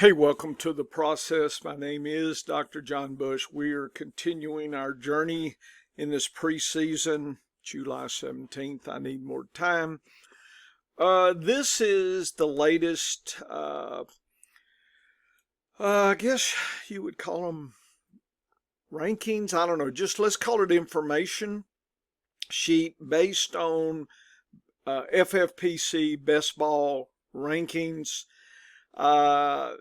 Hey, welcome to the process. My name is Dr. John Bush. We are continuing our journey in this preseason, July 17th. I need more time. This is the latest, I guess you would call them rankings. I don't know. Just let's call it information sheet based on FFPC best ball rankings.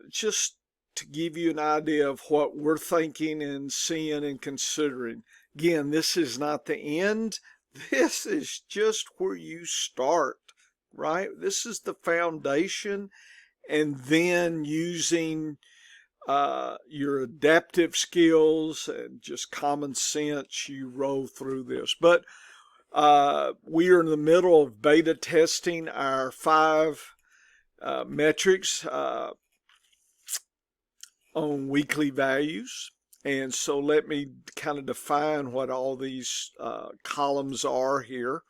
Just to give you an idea of what we're thinking and seeing and considering. Again, this is not the end. This is just where you start, right? This is the foundation, and then using your adaptive skills and just common sense, you roll through this. But we are in the middle of beta testing our 5 metrics on weekly values. And so let me kind of define what all these columns are here.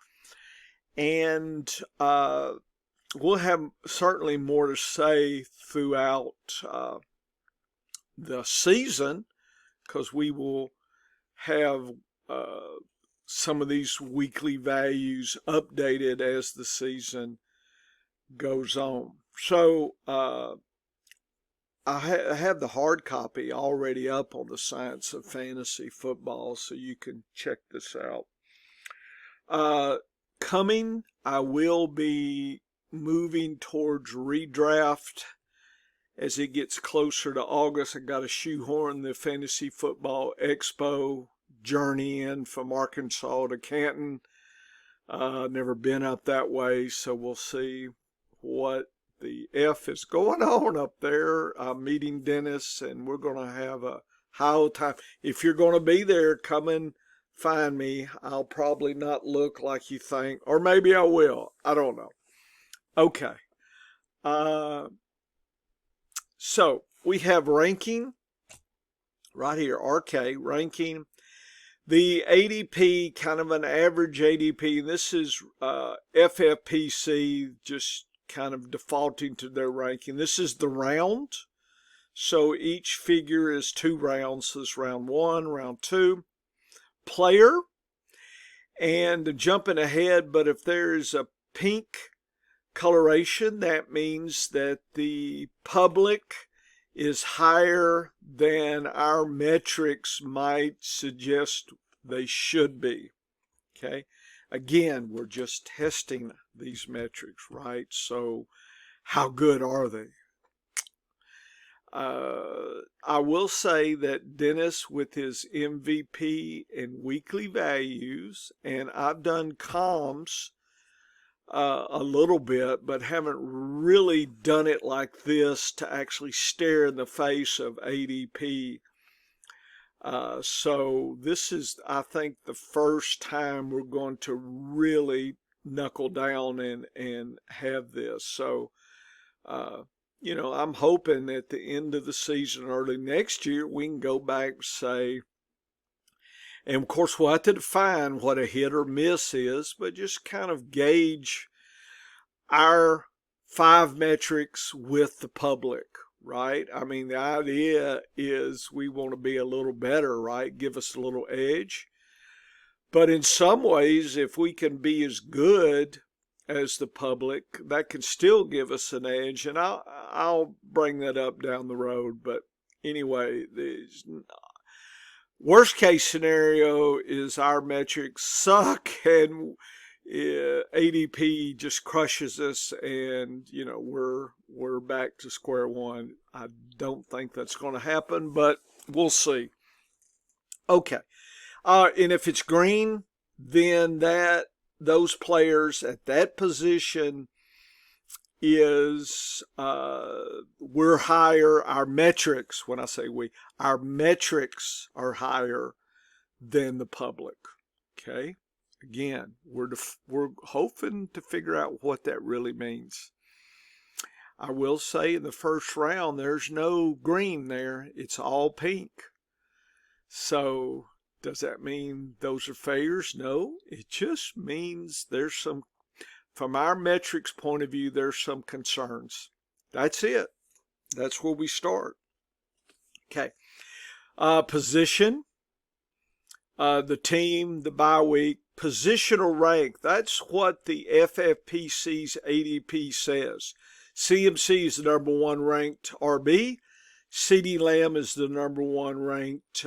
And we'll have certainly more to say throughout the season, because we will have some of these weekly values updated as the season goes on. So I have the hard copy already up on the Science of Fantasy Football, so you can check this out. Coming, I will be moving towards redraft as it gets closer to August. I got to shoehorn the Fantasy Football Expo journey in from Arkansas to Canton. Never been up that way, so we'll see what the F is going on up there. I'm meeting Dennis, and we're going to have a high old time. If you're going to be there, come and find me. I'll probably not look like you think, or maybe I will. I don't know. Okay. So we have ranking right here, RK ranking. The ADP, kind of an average ADP. This is FFPC, just kind of defaulting to their ranking. This is the round. So each figure is 2 rounds. So it's round 1, round 2. Player. And jumping ahead, but if there's a pink coloration, that means that the public is higher than our metrics might suggest they should be. Okay. Again, we're just testing these metrics, right? So how good are they? I will say that Dennis, with his MVP and weekly values, and I've done comms a little bit, but haven't really done it like this to actually stare in the face of ADP. So this is, I think, the first time we're going to really knuckle down and have this. So, you know, I'm hoping at the end of the season, early next year, we can go back and say, and of course we'll have to define what a hit or miss is, but just kind of gauge our 5 metrics with the public. Right? I mean, the idea is we want to be a little better, right? Give us a little edge. But in some ways, if we can be as good as the public, that can still give us an edge. And I'll bring that up down the road. But anyway, the worst case scenario is our metrics suck and ADP just crushes us, and you know we're back to square one. I don't think that's going to happen, but we'll see. Okay, and if it's green, then those players at that position is we're higher. Our metrics, when I say our metrics are higher than the public. Okay. Again, we're hoping to figure out what that really means. I will say in the first round, there's no green there. It's all pink. So does that mean those are failures? No, it just means there's some, from our metrics point of view, there's some concerns. That's it. That's where we start. Okay. Position, the team, the bye week, positional rank. That's what the FFPC's ADP says. CMC is the number one ranked RB. CeeDee Lamb is the number one ranked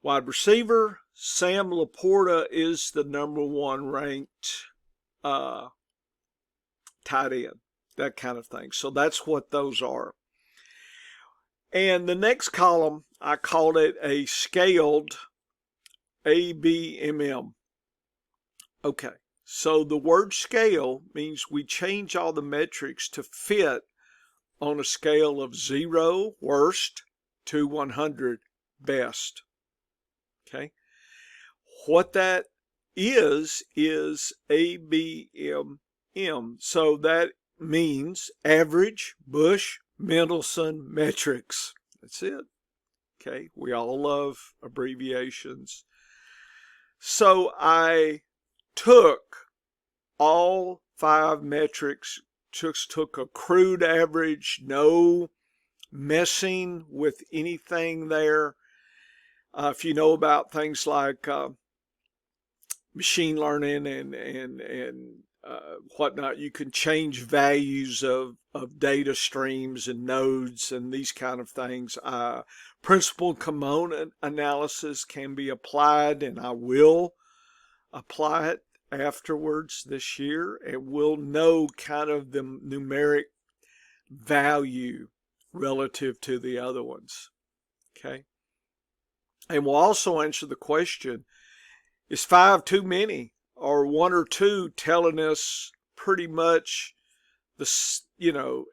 wide receiver. Sam Laporta is the number one ranked tight end, that kind of thing. So that's what those are. And the next column, I called it a scaled ABMM. Okay, so the word scale means we change all the metrics to fit on a scale of 0, worst, to 100, best. Okay, what that is ABMM. So that means average, Bush, Mendelson metrics. That's it. Okay, we all love abbreviations. So I took all 5 metrics, just took a crude average, no messing with anything there. If you know about things like machine learning and whatnot, you can change values of data streams and nodes and these kind of things. Principal component analysis can be applied, and I will apply it afterwards this year, and we'll know kind of the numeric value relative to the other ones. Okay. And we'll also answer the question, is 5 too many? Or 1 or 2 telling us pretty much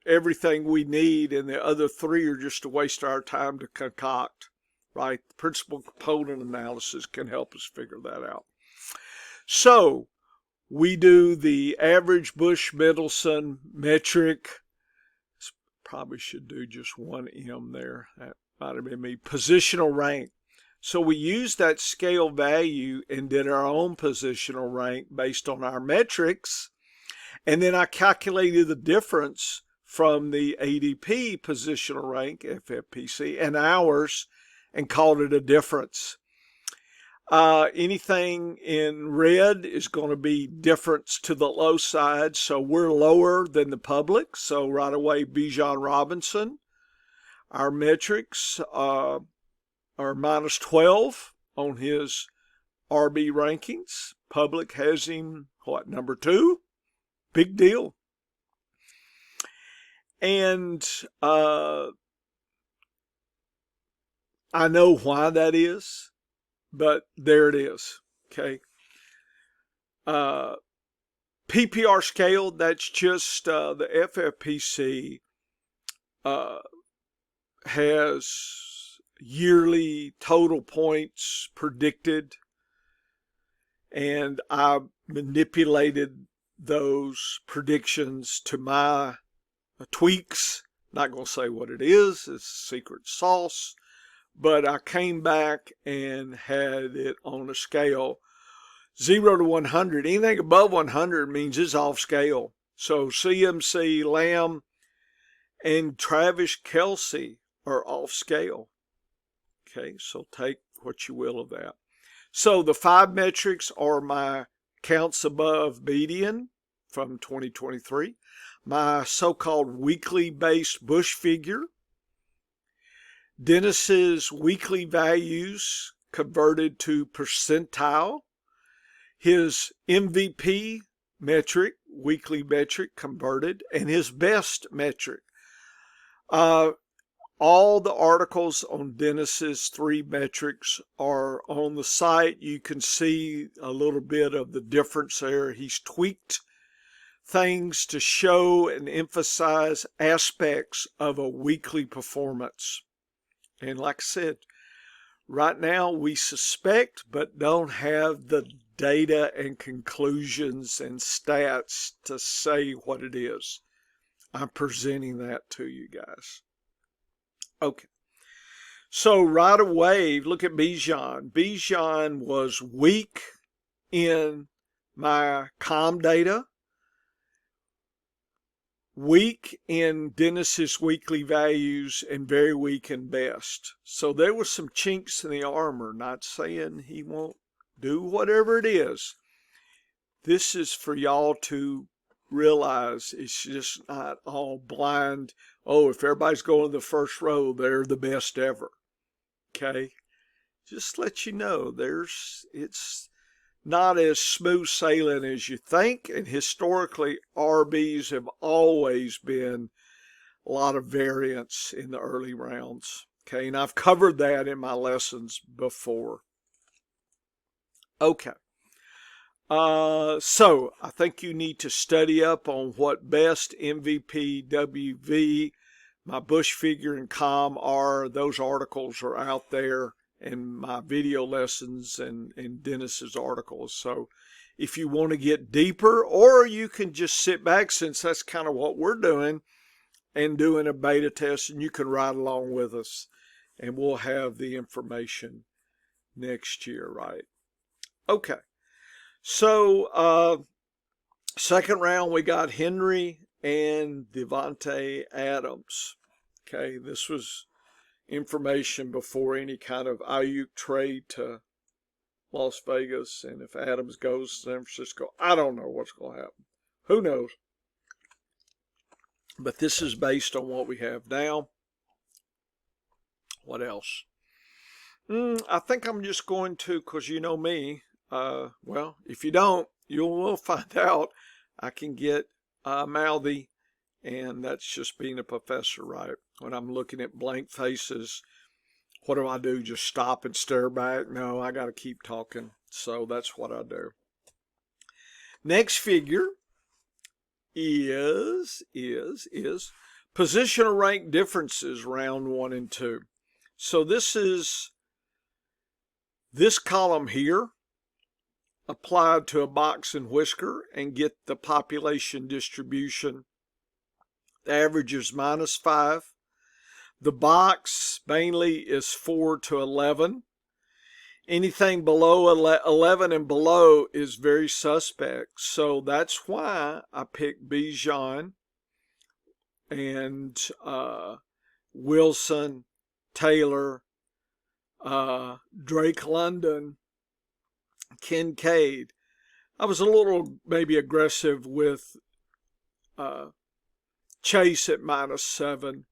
everything we need, and the other 3 are just to waste our time to concoct, right? The principal component analysis can help us figure that out. So we do the average Bush Mendelson metric. Probably should do just 1 M there. That might have been me. Positional rank. So we used that scale value and did our own positional rank based on our metrics. And then I calculated the difference from the ADP positional rank, FFPC, and ours, and called it a difference. Anything in red is going to be difference to the low side. So we're lower than the public. So right away, Bijan Robinson. Our metrics are minus 12 on his RB rankings. Public has him, number 2? Big deal. And I know why that is, but there it is. Okay. PPR scale, that's just the FFPC has yearly total points predicted, and I manipulated those predictions to my tweaks. Not going to say what it is, it's secret sauce, but I came back and had it on a scale 0 to 100. Anything above 100 means it's off scale. So CMC, Lamb, and Travis Kelce are off scale. Okay, so take what you will of that. So the 5 metrics are my counts above median from 2023, my so-called weekly based Bush figure, Dennis's weekly values converted to percentile, his MVP metric, weekly metric converted, and his best metric. All the articles on Dennis's 3 metrics are on the site. You can see a little bit of the difference there. He's tweaked things to show and emphasize aspects of a weekly performance. And like I said, right now we suspect but don't have the data and conclusions and stats to say what it is. I'm presenting that to you guys. Okay, so right away, look at Bijan. Bijan was weak in my COM data, weak in Dennis's weekly values and very weak in best. So there was some chinks in the armor, not saying he won't do whatever it is. This is for y'all to realize it's just not all blind. Oh, if everybody's going to the first row, they're the best ever. Okay? Just let you know it's not as smooth sailing as you think, and historically RBs have always been a lot of variance in the early rounds. Okay, and I've covered that in my lessons before. Okay. So I think you need to study up on what best MVP, WV, my Bush figure, and COM are. Those articles are out there in my video lessons and Dennis's articles. So if you want to get deeper, or you can just sit back, since that's kind of what we're doing, and doing a beta test, and you can ride along with us, and we'll have the information next year, right? Okay. So second round, we got Henry and Devontae Adams. Okay, this was information before any kind of Ayuk trade to Las Vegas, and if Adams goes to San Francisco, I don't know what's going to happen. Who knows? But this is based on what we have now. What else? I think I'm just going to, because you know me, well, if you don't, you will find out. I can get mouthy, and that's just being a professor, right? When I'm looking at blank faces, what do? Just stop and stare back? No, I got to keep talking. So that's what I do. Next figure is positional rank differences, round 1 and 2. So this is this column here applied to a box and whisker and get the population distribution. The average is -5. The box mainly is 4 to 11. Anything below 11 and below is very suspect. So that's why I picked Bijan and Wilson, Taylor, Drake London, Kincaid. I was a little maybe aggressive with Chase at -7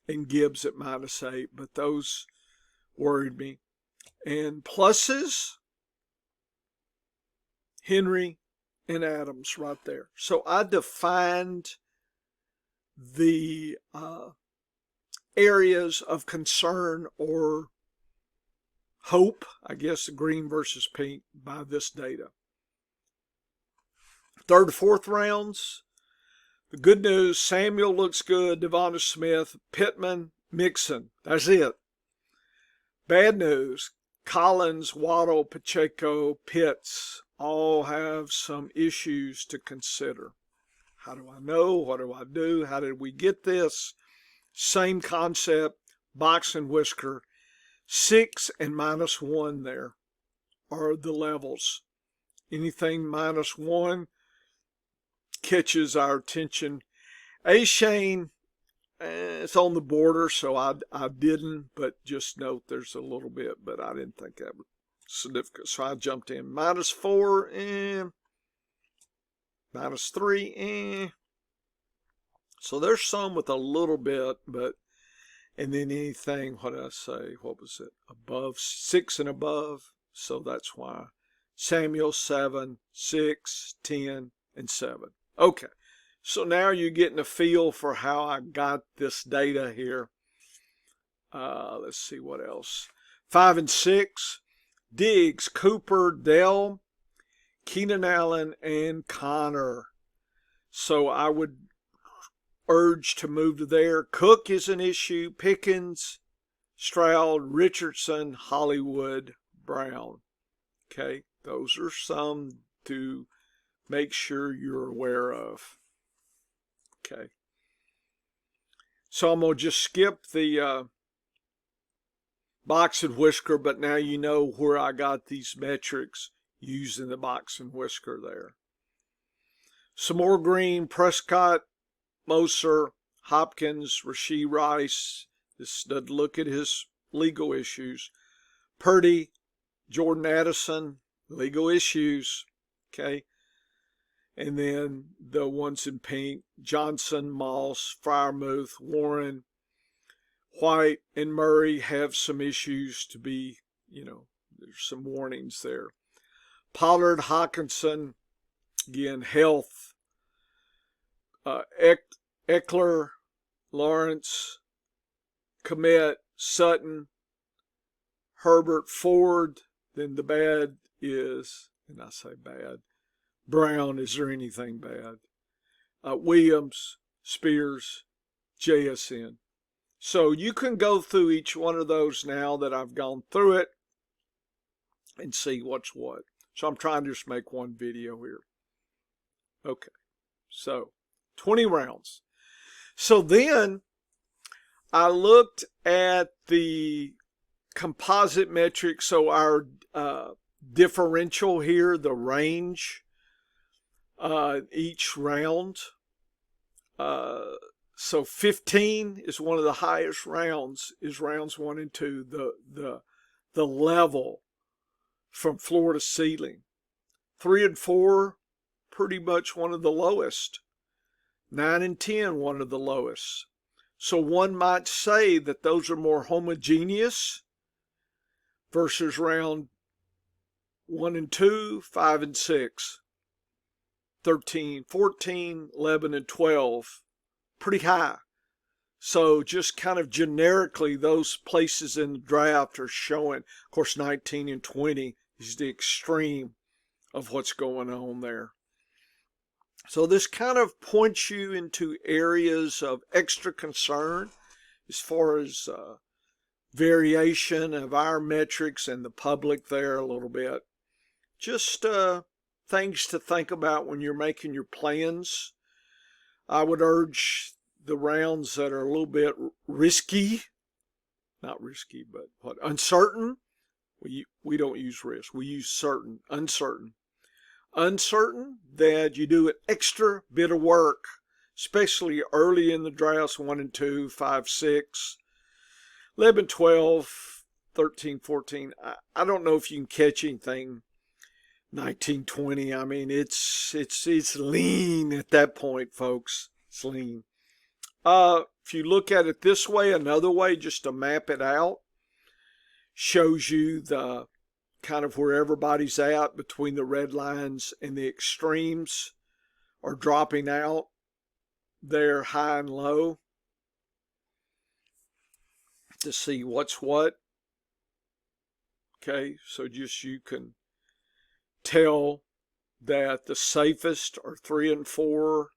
and Gibbs at -8, but those worried me. And pluses, Henry and Adams right there. So I defined the areas of concern or hope, I guess, green versus pink, by this data. Third to fourth rounds, the good news, Samuel looks good, Devonta Smith, Pittman, Mixon. That's it. Bad news, Collins, Waddle, Pacheco, Pitts all have some issues to consider. How do I know? What do I do? How did we get this? Same concept, box and whisker. 6 and -1 there are the levels. Anything -1 catches our attention. A-Shane, it's on the border, so I didn't, but just note there's a little bit, but I didn't think that was significant, so I jumped in. -4, -3, So there's some with a little bit, but, and then anything, what did I say? What was it? Above 6 and above. So that's why. Samuel 7, 6, 10, and 7. Okay. So now you're getting a feel for how I got this data here. Let's see what else. 5 and 6. Diggs, Cooper, Dell, Keenan Allen, and Connor. So I would urge to move to there. Cook is an issue. Pickens, Stroud, Richardson, Hollywood, Brown. Okay, those are some to make sure you're aware of. Okay. So I'm going to just skip the box and whisker, but now you know where I got these metrics using the box and whisker there. Some more green. Prescott, Moser, Hopkins, Rashee Rice. This doesn't look at his legal issues. Purdy, Jordan Addison, legal issues. Okay. And then the ones in pink, Johnson, Moss, Freiermuth, Warren, White, and Murray have some issues to be, there's some warnings there. Pollard, Hawkinson, again, health. Eckler, Lawrence, Kmet, Sutton, Herbert, Ford. Then the bad is, and I say bad, Brown. Is there anything bad? Williams, Spears, JSN. So you can go through each one of those now that I've gone through it and see what's what. So I'm trying to just make one video here. Okay, so 20 rounds. So then I looked at the composite metric. So our differential here, the range, each round. So 15 is one of the highest rounds, is rounds 1 and 2, the level from floor to ceiling. 3 and 4, pretty much one of the lowest. 9 and 10, one of the lowest. So one might say that those are more homogeneous versus round 1 and 2, 5 and 6, 13, 14, 11, and 12. Pretty high. So just kind of generically, those places in the draft are showing, of course, 19 and 20 is the extreme of what's going on there. So this kind of points you into areas of extra concern as far as variation of our metrics and the public there a little bit. Just things to think about when you're making your plans. I would urge the rounds that are a little bit risky, not risky, but what, uncertain. We don't use risk. We use certain, uncertain. Uncertain, that you do an extra bit of work, especially early in the drafts, 1 and 2, 5, 6, 11, 12, 13, 14. I don't know if you can catch anything 19, 20. I mean, it's lean at that point, folks. It's lean. If you look at it this way, another way, just to map it out, shows you the kind of where everybody's at between the red lines, and the extremes are dropping out there, high and low, to see what's what. Okay, so just you can tell that the safest are 3 and 4,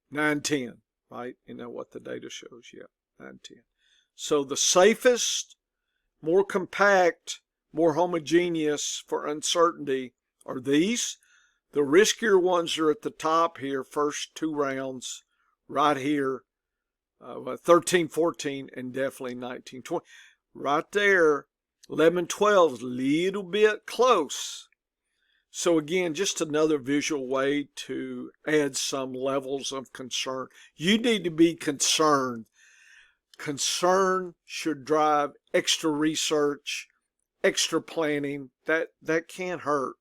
9, 10, right? You know what the data shows, yeah, 9, 10. So the safest, more compact, more homogeneous for uncertainty are these. The riskier ones are at the top here, first 2 rounds, right here, 13, 14, and definitely 19, 20. Right there, 11, 12 is a little bit close. So again, just another visual way to add some levels of concern. You need to be concerned. Concern should drive extra research, extra planning. That can't hurt.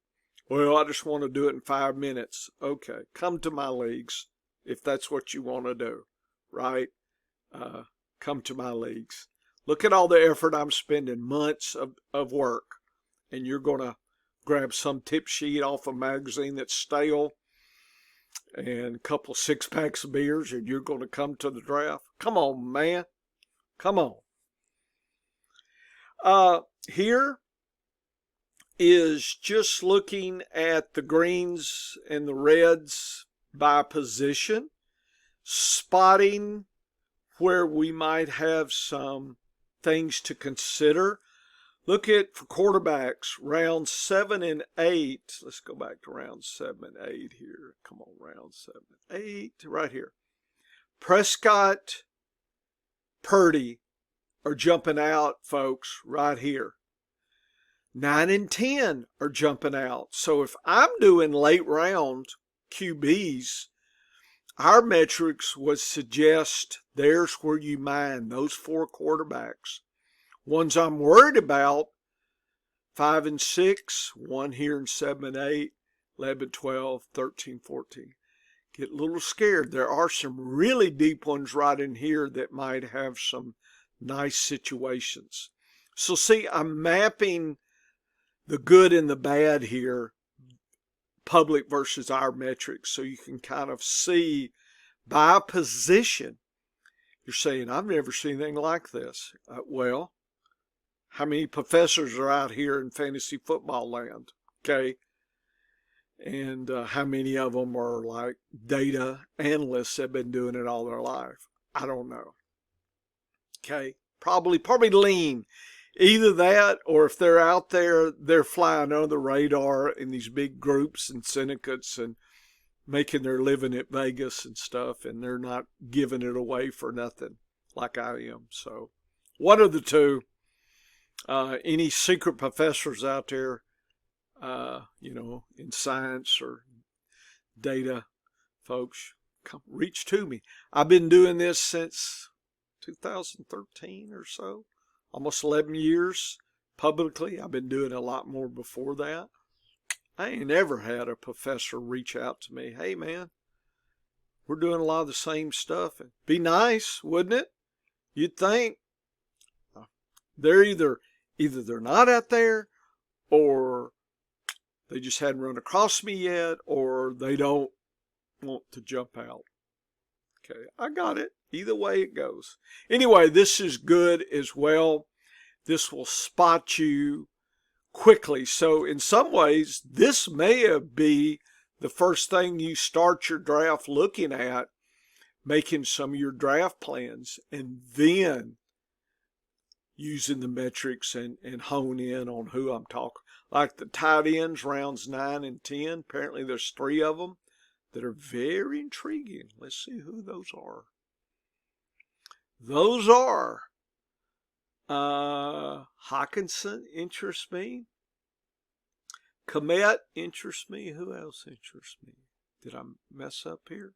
Well, I just want to do it in 5 minutes. Okay, come to my leagues if that's what you want to do, right? Come to my leagues. Look at all the effort I'm spending, months of work, and you're going to grab some tip sheet off a magazine that's stale and a couple 6-packs of beers, and you're going to come to the draft. Come on, man. Come on. Here is just looking at the greens and the reds by position, spotting where we might have some things to consider. Look at, for quarterbacks, rounds 7 and 8. Let's go back to rounds 7 and 8 here. Come on, rounds 7 and 8, right here. Prescott, Purdy are jumping out, folks, right here. 9 and 10 are jumping out. So if I'm doing late round QBs, our metrics would suggest there's where you mine those 4 quarterbacks. Ones I'm worried about, 5 and 6, one here in 7 and 8, 11, 12, 13, 14. Get a little scared. There are some really deep ones right in here that might have some nice situations. So see, I'm mapping the good and the bad here, public versus our metrics, so you can kind of see by position. You're saying, I've never seen anything like this. Well, how many professors are out here in fantasy football land? Okay. And how many of them are like data analysts that have been doing it all their life? I don't know. Okay. Probably lean. Either that, or if they're out there, they're flying under the radar in these big groups and syndicates and making their living at Vegas and stuff, and they're not giving it away for nothing like I am. So one of the two. Any secret professors out there, in science or data, folks, come reach to me. I've been doing this since 2013 or so, almost 11 years publicly. I've been doing a lot more before that. I ain't ever had a professor reach out to me. Hey, man, we're doing a lot of the same stuff. It'd be nice, wouldn't it? You'd think. They're either they're not out there, or they just hadn't run across me yet, or they don't want to jump out. Okay, I got it. Either way it goes. Anyway, this is good as well. This will spot you quickly. So in some ways, this may be the first thing you start your draft looking at, making some of your draft plans, and then using the metrics and hone in on who I'm talking. Like the tight ends, rounds 9 and 10. Apparently there's 3 of them that are very intriguing. Let's see who those are. Those are Hawkinson interests me. Komet interests me. Who else interests me? Did I mess up here?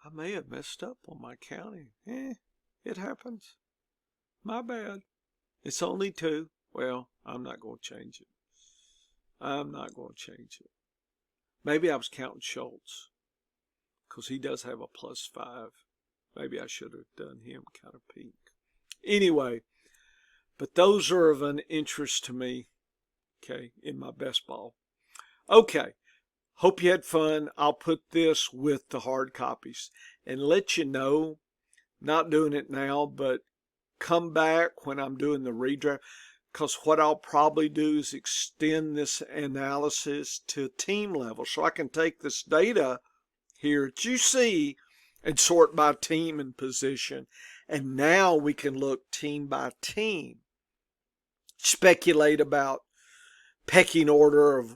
I may have messed up on my counting. It happens. My bad. It's only 2. Well, I'm not going to change it. I'm not going to change it. Maybe I was counting Schultz, because he does have a +5. Maybe I should have done him kind of pink. Anyway, but those are of an interest to me, okay, in my best ball. Okay, hope you had fun. I'll put this with the hard copies and let you know, not doing it now, but come back when I'm doing the redraft, because what I'll probably do is extend this analysis to team level, so I can take this data here that you see and sort by team and position, and now we can look team by team, speculate about pecking order of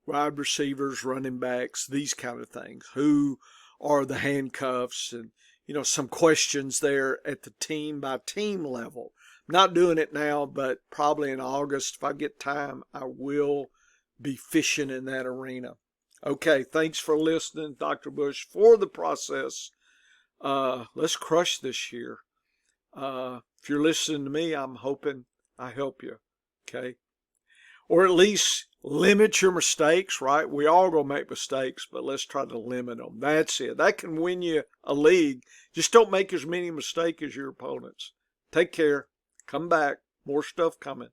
wide receivers, running backs, these kind of things. Who are the handcuffs, and some questions there at the team by team level. I'm not doing it now, but probably in August, if I get time, I will be fishing in that arena. Okay, thanks for listening, Dr. Bush, for the process. Let's crush this year. If you're listening to me, I'm hoping I help you, okay? Or at least limit your mistakes, right? We all gonna make mistakes, but let's try to limit them. That's it. That can win you a league. Just don't make as many mistakes as your opponents. Take care. Come back. More stuff coming.